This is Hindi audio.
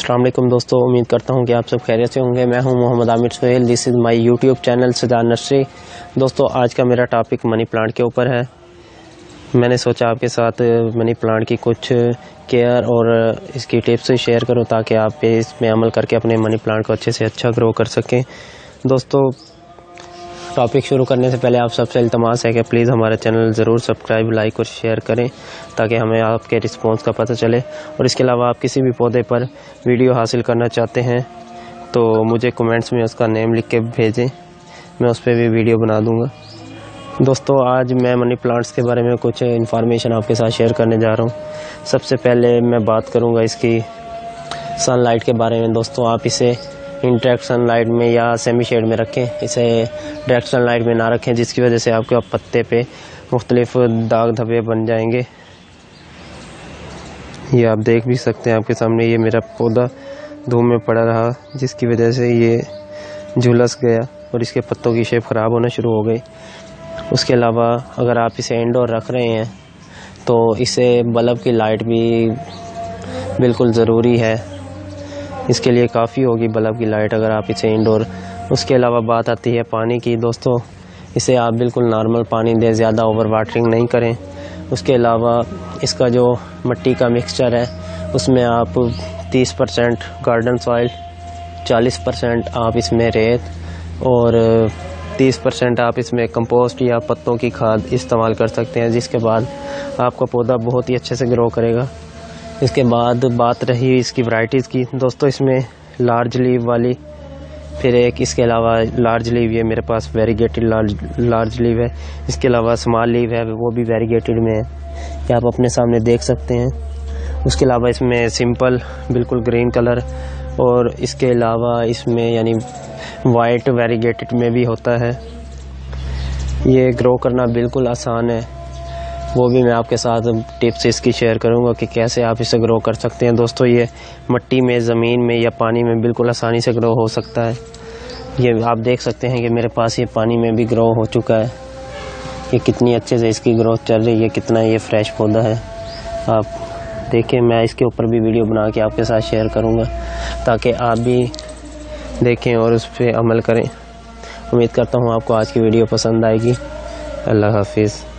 अस्सलाम वालेकुम दोस्तों, उम्मीद करता हूं कि आप सब खैरियत से होंगे। मैं हूं Mohammad Aamir Suhail. This is my YouTube channel Sajad nursery. दोस्तों, आज का मेरा टॉपिक मनी प्लांट के ऊपर है। मैंने सोचा आपके साथ मनी प्लांट की कुछ केयर और इसकी टिप्स शेयर करूं ताकि आप इसमें अमल करके अपने मनी प्लांट को अच्छे से अच्छा ग्रो कर सकें। दोस्तों, टॉपिक शुरू करने से पहले आप सबसे इल्तमास है कि प्लीज़ हमारा चैनल ज़रूर सब्सक्राइब, लाइक और शेयर करें ताकि हमें आपके रिस्पांस का पता चले। और इसके अलावा आप किसी भी पौधे पर वीडियो हासिल करना चाहते हैं तो मुझे कमेंट्स में उसका नेम लिख के भेजें, मैं उस पर भी वीडियो बना दूंगा। दोस्तों, आज मैं मनी प्लांट्स के बारे में कुछ इन्फॉर्मेशन आपके साथ शेयर करने जा रहा हूँ। सबसे पहले मैं बात करूँगा इसकी सनलाइट के बारे में। दोस्तों, आप इसे इंडायरेक्ट सनलाइट में या सेमी शेड में रखें, इसे डायरेक्ट सनलाइट में ना रखें, जिसकी वजह से आपके पत्ते पे मुख्तलिफ दाग धब्बे बन जाएंगे। ये आप देख भी सकते हैं आपके सामने, ये मेरा पौधा धूप में पड़ा रहा जिसकी वजह से ये झुलस गया और इसके पत्तों की शेप ख़राब होना शुरू हो गई। उसके अलावा अगर आप इसे इंडोर रख रहे हैं तो इसे बल्ब की लाइट भी बिल्कुल ज़रूरी है। इसके लिए काफ़ी होगी बल्ब की लाइट अगर आप इसे इंडोर। उसके अलावा बात आती है पानी की। दोस्तों, इसे आप बिल्कुल नॉर्मल पानी दें, ज़्यादा ओवर वाटरिंग नहीं करें। उसके अलावा इसका जो मिट्टी का मिक्सचर है उसमें आप 30% गार्डन सॉइल, 40% आप इसमें रेत और 30% आप इसमें कंपोस्ट या पत्तों की खाद इस्तेमाल कर सकते हैं, जिसके बाद आपका पौधा बहुत ही अच्छे से ग्रो करेगा। इसके बाद बात रही इसकी वैरायटीज़ की। दोस्तों, इसमें लार्ज लीव वाली, फिर एक इसके अलावा लार्ज लीव, ये मेरे पास वेरीगेटेड लार्ज लीव है। इसके अलावा स्मॉल लीव है, वो भी वेरीगेटेड में है, ये आप अपने सामने देख सकते हैं। उसके अलावा इसमें सिंपल बिल्कुल ग्रीन कलर, और इसके अलावा इसमें यानी वाइट वेरीगेटेड में भी होता है। ये ग्रो करना बिल्कुल आसान है, वो भी मैं आपके साथ टिप्स इसकी शेयर करूंगा कि कैसे आप इसे ग्रो कर सकते हैं। दोस्तों, ये मिट्टी में, ज़मीन में या पानी में बिल्कुल आसानी से ग्रो हो सकता है। ये आप देख सकते हैं कि मेरे पास ये पानी में भी ग्रो हो चुका है। ये कितनी अच्छे से इसकी ग्रोथ चल रही है, कितना ये फ्रेश पौधा है। आप देखें, मैं इसके ऊपर भी वीडियो बना के आपके साथ शेयर करूँगा ताकि आप भी देखें और उस पर अमल करें। उम्मीद करता हूँ आपको आज की वीडियो पसंद आएगी। अल्लाह हाफिज़।